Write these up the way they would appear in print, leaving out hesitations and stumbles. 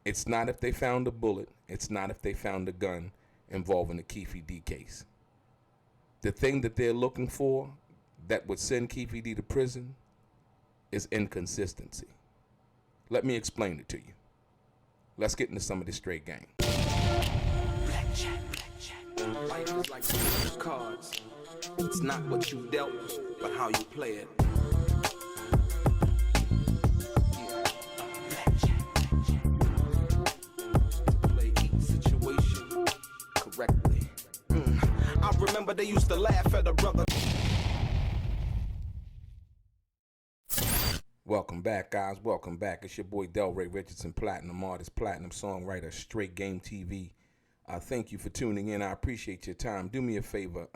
It's not if they found a bullet. It's not if they found a gun involving the Keefe D case. The thing that they're looking for that would send Keefe D to prison is inconsistency. Let me explain it to you. Let's get into some of this straight game. Blackjack. Life is like playing cards. It's not what you dealt, but how you play it. Play each situation correctly. I remember they used to laugh at a brother. Welcome back, guys. Welcome back. It's your boy DELRAY, Richardson, platinum artist, platinum songwriter, Straight Game TV. Thank you for tuning in. I appreciate your time. Do me a favor.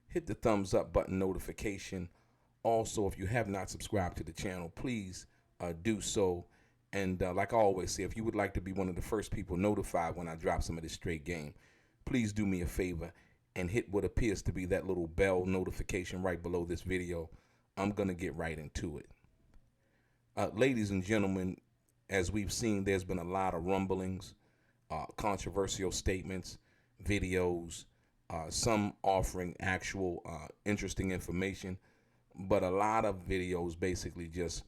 Hit the thumbs up button notification. Also, if you have not subscribed to the channel, please do so. And like I always say, if you would like to be one of the first people notified when I drop some of this straight game, please do me a favor and hit what appears to be that little bell notification right below this video. I'm going to get right into it. Ladies and gentlemen, as we've seen, there's been a lot of rumblings, controversial statements, videos, some offering actual interesting information, but a lot of videos basically just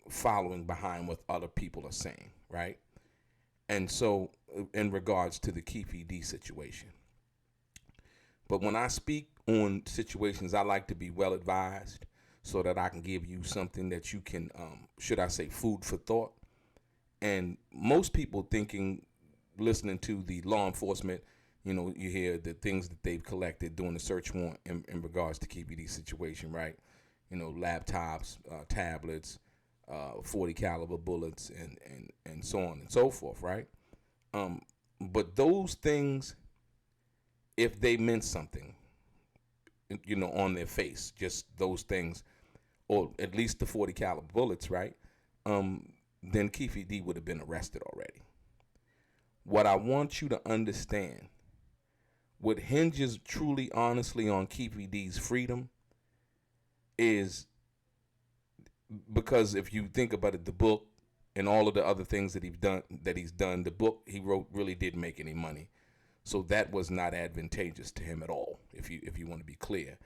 following behind what other people are saying, right? And so in regards to the Keefe D situation. But when I speak on situations, I like to be well advised, so that I can give you something that you can, should I say, food for thought. And most people listening to the law enforcement, you know, you hear the things that they've collected during the search warrant in regards to Keefe D situation, right? You know, laptops, tablets, 40 caliber bullets, and so on and so forth, right? But those things, if they meant something, you know, on their face, just those things, or at least the 40 caliber bullets, right? Then Keefe D would have been arrested already. What I want you to understand, what hinges truly, honestly on Keefe D's freedom is, because if you think about it, the book and all of the other things that he's done, the book he wrote really didn't make any money. So that was not advantageous to him at all, if you want to be clear.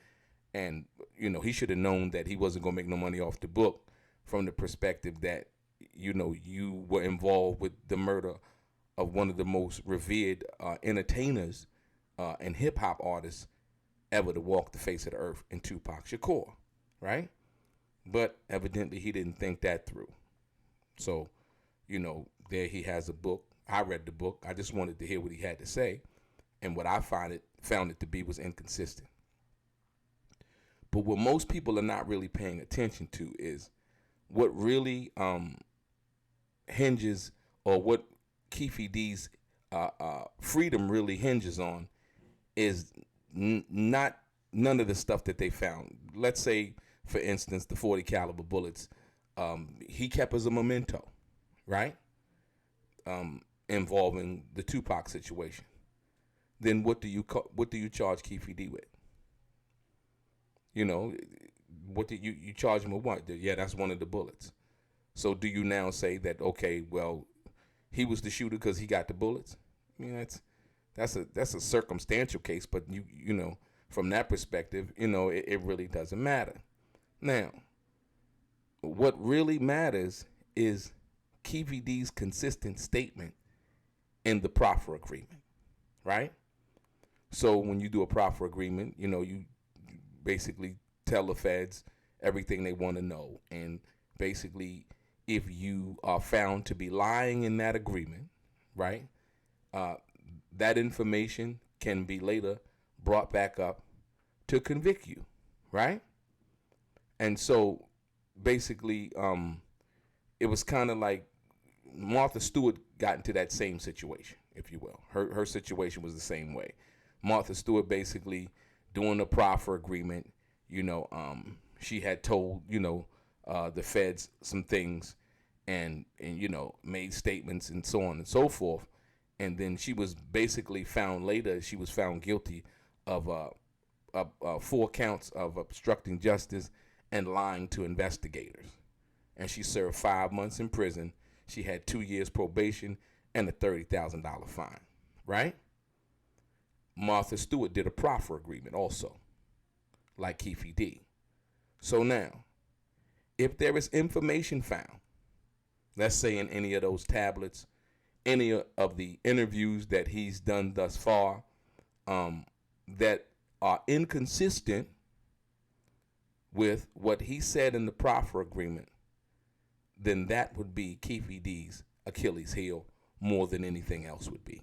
And, you know, he should have known that he wasn't going to make no money off the book from the perspective that, you know, you were involved with the murder of one of the most revered entertainers and hip-hop artists ever to walk the face of the earth in Tupac Shakur, right? But evidently he didn't think that through. So, you know, there he has a book. I read the book. I just wanted to hear what he had to say. And what I found it to be was inconsistent. But what most people are not really paying attention to is what really hinges, or what Keefe D's freedom really hinges on, is none of the stuff that they found. Let's say, for instance, the 40 caliber bullets, he kept as a memento, right? Involving the Tupac situation. Then what do you charge Keefe D with? You know, what did you charge him with? What? Yeah, that's one of the bullets. So do you now say that, okay, well, he was the shooter because he got the bullets? I mean, that's a circumstantial case, but you know, from that perspective, you know, it really doesn't matter. Now, what really matters is Keefe D's consistent statement in the proffer agreement, right? So when you do a proffer agreement, you know, you basically tell the feds everything they want to know. And basically, if you are found to be lying in that agreement, right, that information can be later brought back up to convict you, right? And so basically, it was kind of like Martha Stewart got into that same situation, if you will. Her situation was the same way. Martha Stewart basically doing the proffer agreement, you know, she had told, you know, the feds some things and you know, made statements and so on and so forth. And then she was basically found later, she was found guilty of 4 counts of obstructing justice and lying to investigators. And she served 5 months in prison. She had 2 years probation and a $30,000 fine, right? Martha Stewart did a proffer agreement also, like Keefe D. So now, if there is information found, let's say in any of those tablets, any of the interviews that he's done thus far, that are inconsistent with what he said in the proffer agreement, then that would be Keefe D's Achilles heel more than anything else would be.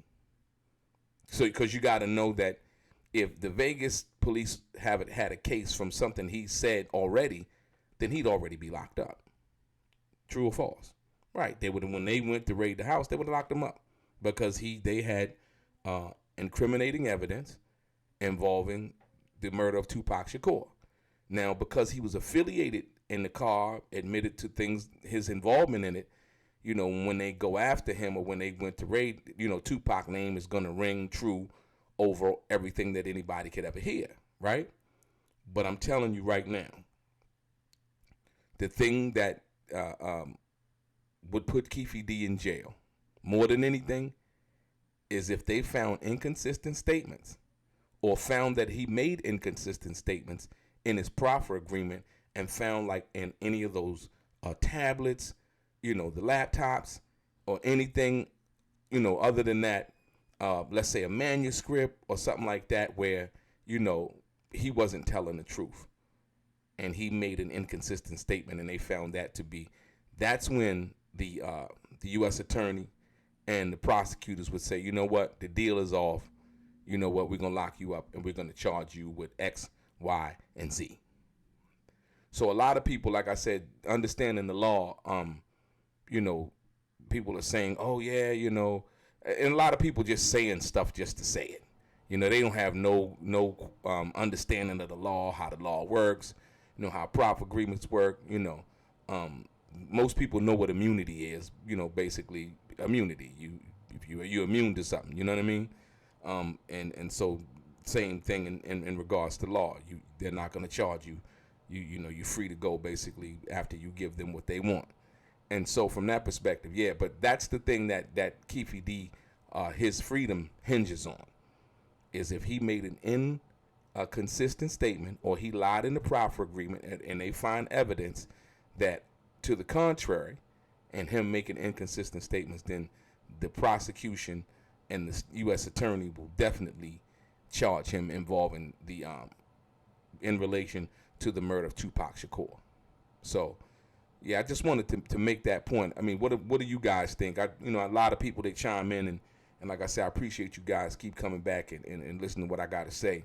So, because you got to know that if the Vegas police haven't had a case from something he said already, then he'd already be locked up. True or false? Right. They would, when they went to raid the house, they would have locked him up because they had incriminating evidence involving the murder of Tupac Shakur. Now, because he was affiliated in the car, admitted to things, his involvement in it, you know, when they go after him or when they went to raid, you know, Tupac's name is going to ring true over everything that anybody could ever hear, right? But I'm telling you right now, the thing that would put Keefe D in jail more than anything is if they found inconsistent statements or found that he made inconsistent statements in his proffer agreement and found like in any of those tablets, you know, the laptops or anything, you know, other than that, let's say a manuscript or something like that where, you know, he wasn't telling the truth and he made an inconsistent statement and they found that to be, that's when the U.S. attorney and the prosecutors would say, you know what, the deal is off. You know what, we're going to lock you up and we're going to charge you with X, Y, and Z. So a lot of people, like I said, understanding the law, you know, people are saying, oh, yeah, you know, and a lot of people just saying stuff just to say it. You know, they don't have no understanding of the law, how the law works, you know, how proffer agreements work. You know, most people know what immunity is. You know, basically immunity. You're immune to something. You know what I mean? And so same thing in regards to law. They're not going to charge you. You know, you're free to go basically after you give them what they want. And so from that perspective, yeah, but that's the thing that Keefe D, his freedom hinges on, is if he made an inconsistent statement or he lied in the proffer agreement and they find evidence that to the contrary and him making inconsistent statements, then the prosecution and the U.S. attorney will definitely charge him involving the in relation to the murder of Tupac Shakur. So, yeah, I just wanted to make that point. I mean, what do you guys think? You know, a lot of people, they chime in, and like I said, I appreciate you guys keep coming back and listening to what I got to say.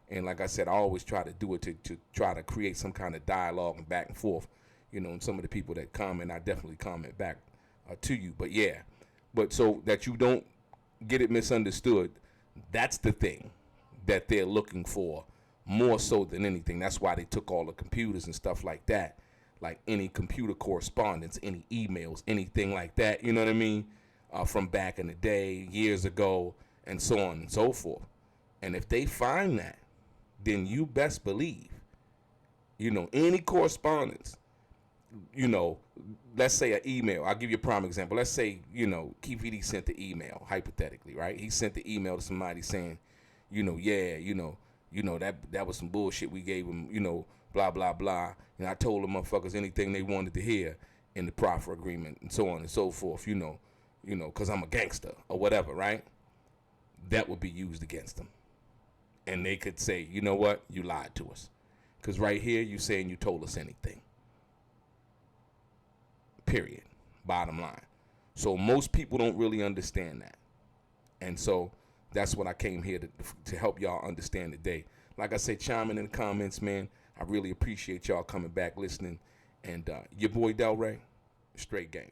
And like I said, I always try to do it to try to create some kind of dialogue and back and forth. You know, and some of the people that comment, I definitely comment back to you. But yeah, but so that you don't get it misunderstood, that's the thing that they're looking for more so than anything. That's why they took all the computers and stuff like that, like any computer correspondence, any emails, anything like that, you know what I mean, from back in the day, years ago, and so on and so forth. And if they find that, then you best believe, you know, any correspondence, you know, let's say an email. I'll give you a prime example. Let's say, you know, Keefe D sent the email, hypothetically, right? He sent the email to somebody saying, you know, yeah, you know, that was some bullshit. We gave him, you know, blah, blah, blah. And I told them motherfuckers anything they wanted to hear in the proffer agreement and so on and so forth, you know, because I'm a gangster or whatever, right? That would be used against them. And they could say, you know what? You lied to us. Because right here, you saying you told us anything. Period. Bottom line. So most people don't really understand that. And so that's what I came here to help y'all understand today. Like I said, chime in the comments, man. I really appreciate y'all coming back, listening. And your boy DELRAY, straight game.